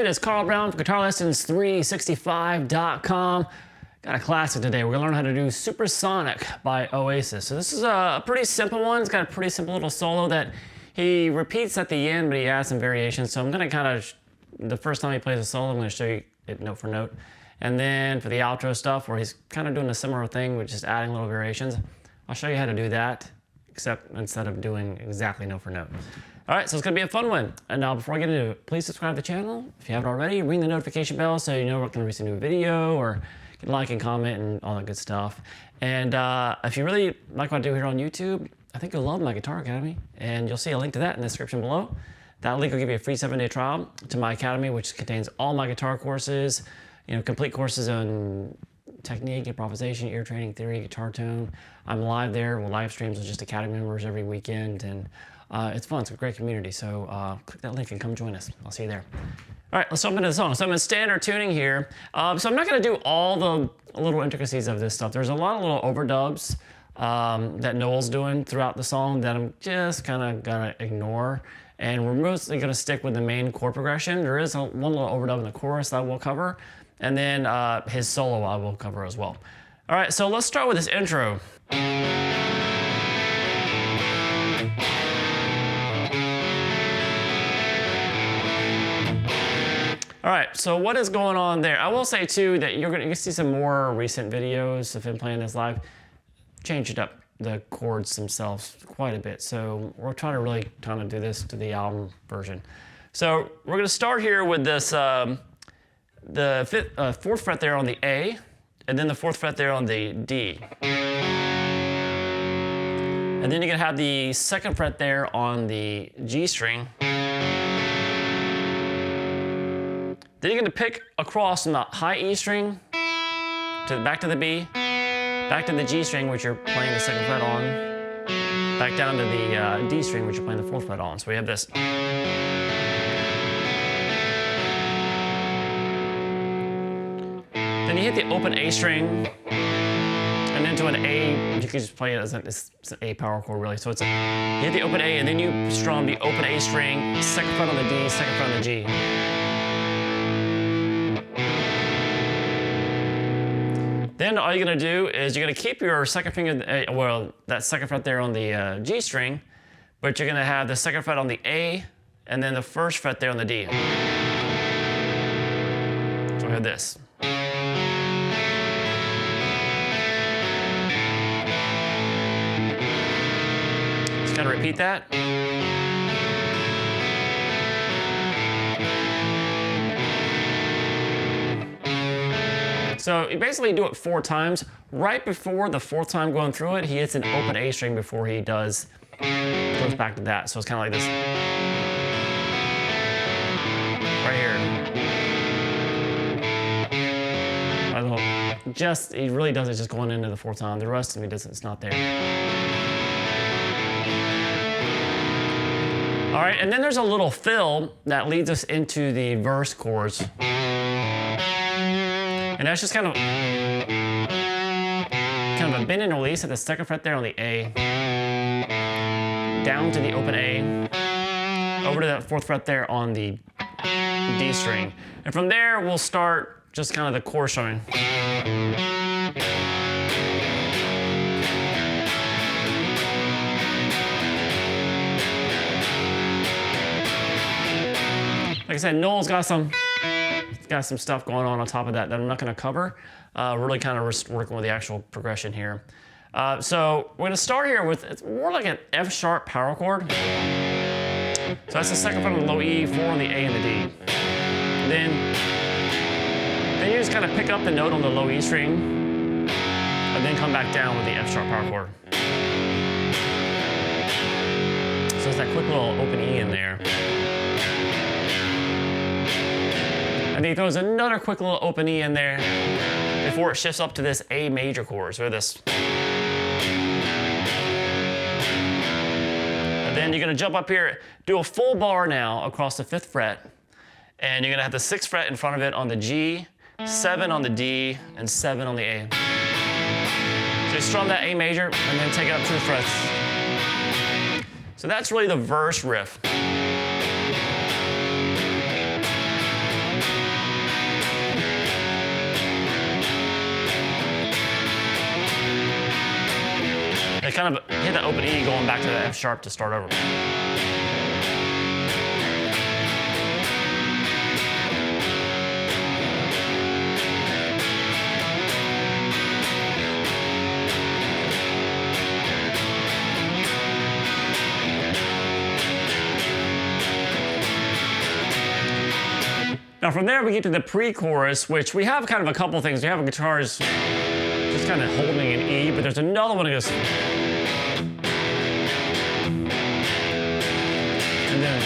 It's Carl Brown from GuitarLessons365.com. Got a classic today. We're gonna learn how to do Supersonic by Oasis. So this is a pretty simple one. It's got a pretty simple little solo that he repeats at the end, but he adds some variations. So I'm gonna the first time he plays a solo, I'm gonna show you it note for note. And then for the outro stuff, where he's kind of doing a similar thing with just adding little variations, I'll show you how to do that, except instead of doing exactly note for note. All right, so it's gonna be a fun one. And now before I get into it, please subscribe to the channel. If you haven't already, ring the notification bell so you know we're gonna release a new video, or like and comment and all that good stuff. And if you really like what I do here on YouTube, I think you'll love my Guitar Academy, and you'll see a link to that in the description below. That link will give you a free 7-day trial to my academy, which contains all my guitar courses, complete courses on technique, improvisation, ear training, theory, guitar tone. I'm live there with live streams with just Academy members every weekend, and it's fun. It's a great community. So click that link and come join us. I'll see you there. All right, let's jump into the song. So I'm in standard tuning here. So I'm not gonna do all the little intricacies of this stuff. There's a lot of little overdubs that Noel's doing throughout the song that I'm just kind of gonna ignore. And we're mostly gonna stick with the main chord progression. There is one little overdub in the chorus that we'll cover. And then his solo I will cover as well. All right, so let's start with this intro. All right, so what is going on there? I will say too that you're gonna see some more recent videos of him playing this live. Changed up the chords themselves quite a bit. So we're trying to really do this to the album version. So we're gonna start here with this, the fourth fret there on the A, and then the fourth fret there on the D. And then you're gonna have the second fret there on the G string. Then you're gonna pick across from the high E string back to the B, back to the G string, which you're playing the second fret on, back down to the D string, which you're playing the fourth fret on. So we have this. Then you hit the open A string, and then to an A, you can just play it as it's an A power chord really. So you hit the open A, and then you strum the open A string, second fret on the D, second fret on the G. Then all you're gonna do is you're gonna keep your second finger, that second fret there on the G string, but you're gonna have the second fret on the A, and then the first fret there on the D. So we have this. Just gotta repeat that. So you basically do it 4 times. Right before the 4th time going through it, he hits an open A string before he goes back to that. So it's kind of like this. Right here. He really does it just going into the 4th time. The rest of it it's not there. All right, and then there's a little fill that leads us into the verse chords. And that's just kind of a bend and release at the second fret there on the A, down to the open A, over to that 4th fret there on the D string. And from there, we'll start just kind of the chord strumming. Like I said, Noel's got some stuff going on top of that I'm not going to cover. Really kind of working with the actual progression here. So we're going to start here with, it's more like an F sharp power chord. So that's the second fret on the low E, 4 on the A and the D. Then you just kind of pick up the note on the low E string, and then come back down with the F sharp power chord. So it's that quick little open E in there. And then he throws another quick little open E in there before it shifts up to this A major chord, so this. And then you're gonna jump up here, do a full bar now across the 5th fret, and you're gonna have the 6th fret in front of it on the G, 7 on the D, and 7 on the A. So you strum that A major, and then take it up 2 frets. So that's really the verse riff. open E going back to the F sharp to start over. Now from there we get to the pre-chorus, which we have kind of a couple things. We have a guitar just kind of holding an E, but there's another one that goes. And then.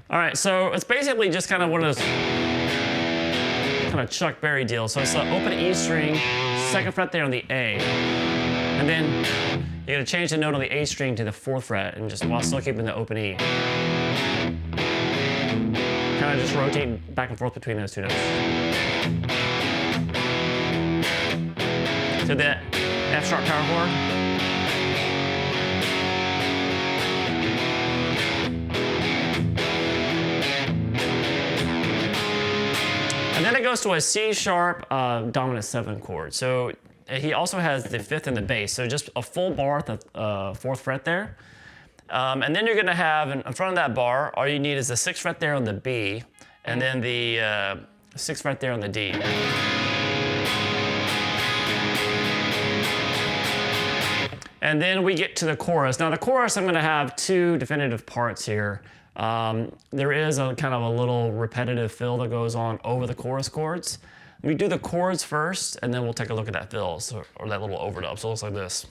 All right, so it's basically just kind of one of those kind of Chuck Berry deal. So it's an open E string, second fret there on the A. And then you're gonna change the note on the A string to the 4th fret and just while still keeping the open E. Kind of just rotate back and forth between those two notes. To the F sharp power chord. And then it goes to a C sharp dominant 7 chord. So he also has the 5th and the bass. So just a full bar at the 4th fret there. And then you're gonna have, in front of that bar, all you need is the 6th fret there on the B, and then the 6th fret there on the D. And then we get to the chorus. Now the chorus, I'm gonna have 2 definitive parts here. There is a kind of a little repetitive fill that goes on over the chorus chords. We do the chords first, and then we'll take a look at that fill, or that little overdub. So it looks like this.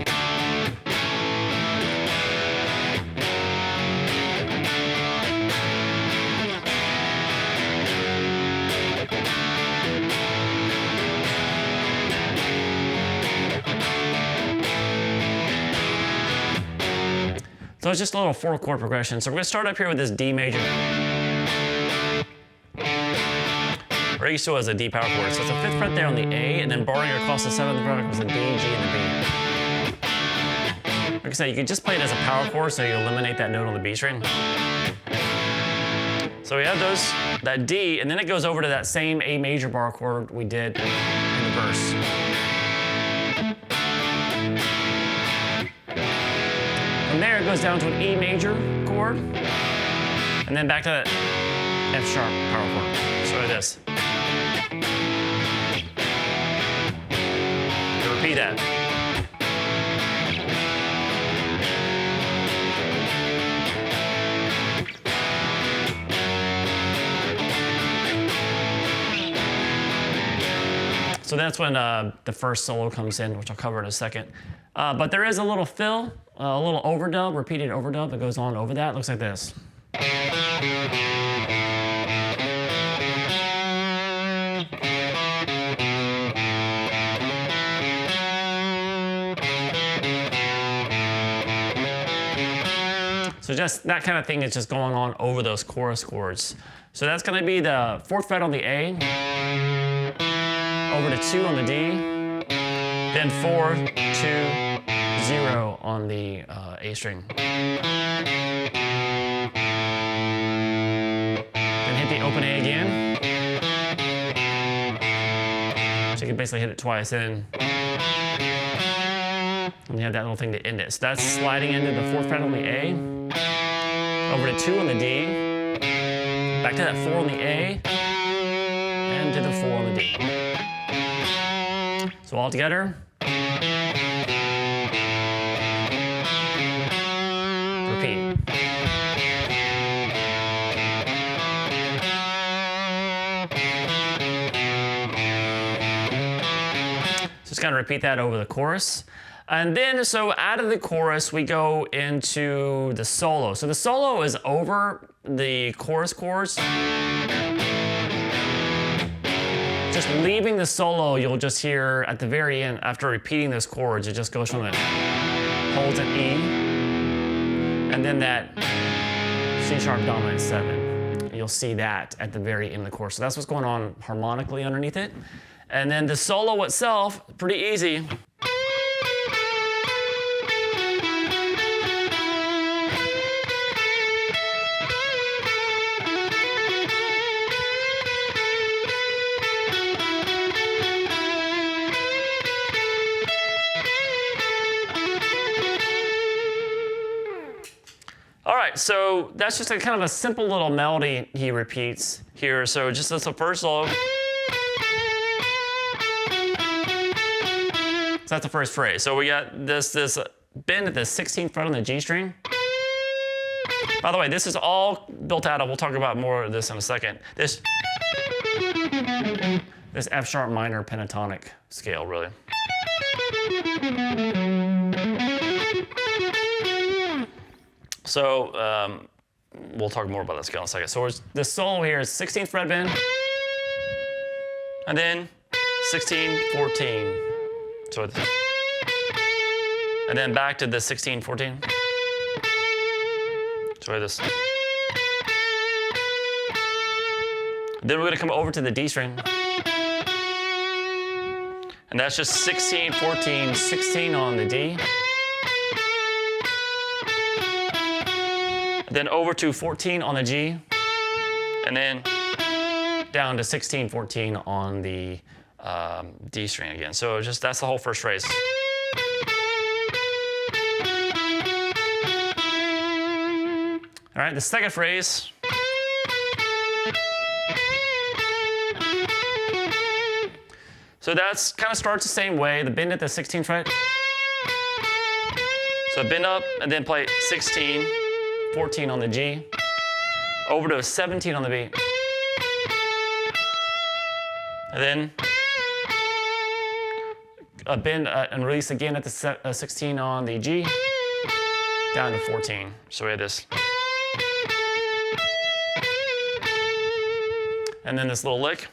So it's just a little 4-chord progression. So we're gonna start up here with this D major. We're used to it as a D power chord. So it's a 5th fret there on the A, and then barring across the 7th fret comes the D, G, and the B. Like I said, you can just play it as a power chord, so you eliminate that note on the B string. So we have that D, and then it goes over to that same A major bar chord we did in the verse. From there, it goes down to an E major chord, and then back to that F sharp power chord. So this. And repeat that. So that's when the first solo comes in, which I'll cover in a second. But there is a little fill, a little overdub, repeated overdub that goes on over that. It looks like this. So just that kind of thing is just going on over those chorus chords. So that's gonna be the 4th fret on the A, over to 2 on the D, then 4, 2, 0 on the A string. Then hit the open A again. So you can basically hit it twice in. And you have that little thing to end it. So that's sliding into the 4th fret on the A, over to 2 on the D, back to that 4 on the A, and to the 4 on the D. So all together. Repeat. Just kind of repeat that over the chorus. And then, so out of the chorus, we go into the solo. So the solo is over the chorus chords. Just leaving the solo, you'll just hear at the very end, after repeating those chords, it just goes from the holds an E, and then that C sharp dominant 7. You'll see that at the very end of the chorus. So that's what's going on harmonically underneath it. And then the solo itself, pretty easy. right, so that's just a kind of a simple little melody he repeats here. So just that's the first solo. So that's the first phrase. So we got this bend at the 16th fret on the G string. By the way, this is all built out of, we'll talk about more of this in a second. This F sharp minor pentatonic scale, really. So we'll talk more about that scale in a second. So the solo here is 16th fret bend, and then 16, 14. So and then back to the 16, 14. So this. Then we're going to come over to the D string. And that's just 16, 14, 16 on the D. Then over to 14 on the G. And then down to 16, 14 on the D string again. So just that's the whole first phrase. All right, the second phrase. So that's kind of starts the same way, the bend at the 16th fret. So bend up and then play 16, 14 on the G, over to a 17 on the B. And then a bend and release again at the 16 on the G, down to 14. So we have this. And then this little lick.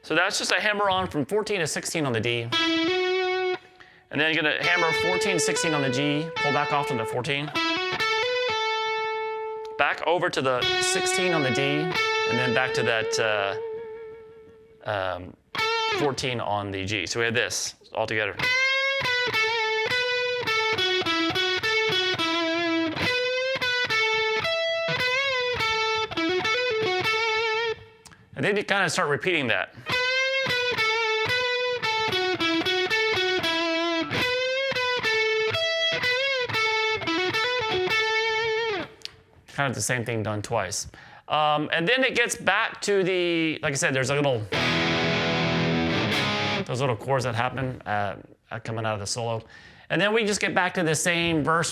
So that's just a hammer on from 14 to 16 on the D. And then you're gonna hammer 14, 16 on the G, pull back off to the 14. Back over to the 16 on the D, and then back to that 14 on the G. So we have this all together. And then you kind of start repeating that. Kind of the same thing done twice. And then it gets back to the, like I said, there's a little, those little chords that happen coming out of the solo. And then we just get back to the same verse.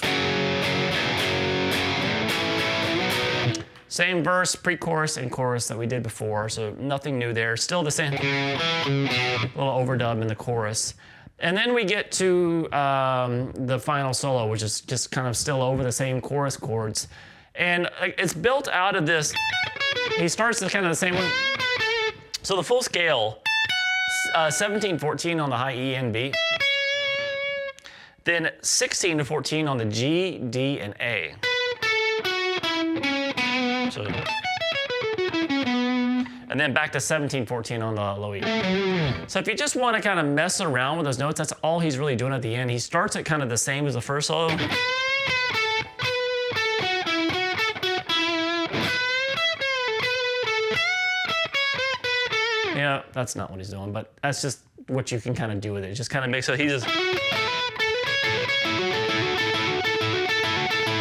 Same verse, pre-chorus, and chorus that we did before, so nothing new there. Still the same little overdub in the chorus. And then we get to the final solo, which is just kind of still over the same chorus chords. And it's built out of this, he starts kind of the same way. So the full scale, 17, 14 on the high E and B. Then 16 to 14 on the G, D, and A. So, and then back to 17, 14 on the low E. So if you just want to kind of mess around with those notes, that's all he's really doing at the end. He starts it kind of the same as the first solo. Yeah, that's not what he's doing, but that's just what you can kind of do with it. Just kind of make so he just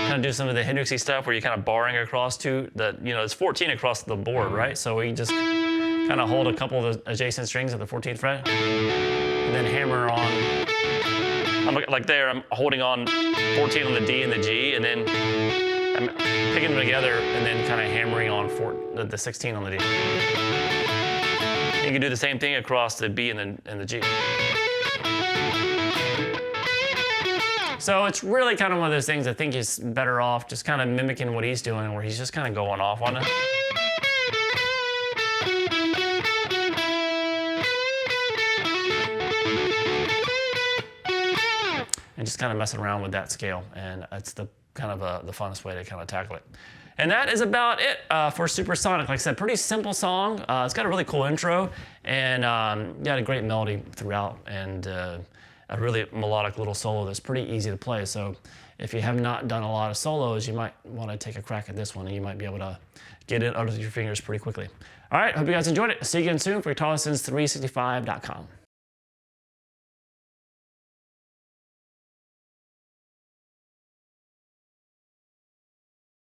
kind of do some of the Hendrixy stuff where you're kind of barring across to the, you know, it's 14 across the board, right? So we just kind of hold a couple of the adjacent strings at the 14th fret and then hammer on, like there, I'm holding on 14 on the D and the G, and then I'm picking them together and then kind of hammering on the 16 on the D. You can do the same thing across the B and the G. So it's really kind of one of those things I think is better off just kind of mimicking what he's doing, where he's just kind of going off on it. And just kind of messing around with that scale. And it's the kind of the funnest way to kind of tackle it. And that is about it for Supersonic. Like I said, pretty simple song. It's got a really cool intro, and got a great melody throughout, and a really melodic little solo that's pretty easy to play. So if you have not done a lot of solos, you might want to take a crack at this one, and you might be able to get it out of your fingers pretty quickly. All right, hope you guys enjoyed it. See you again soon for guitarlessons365.com.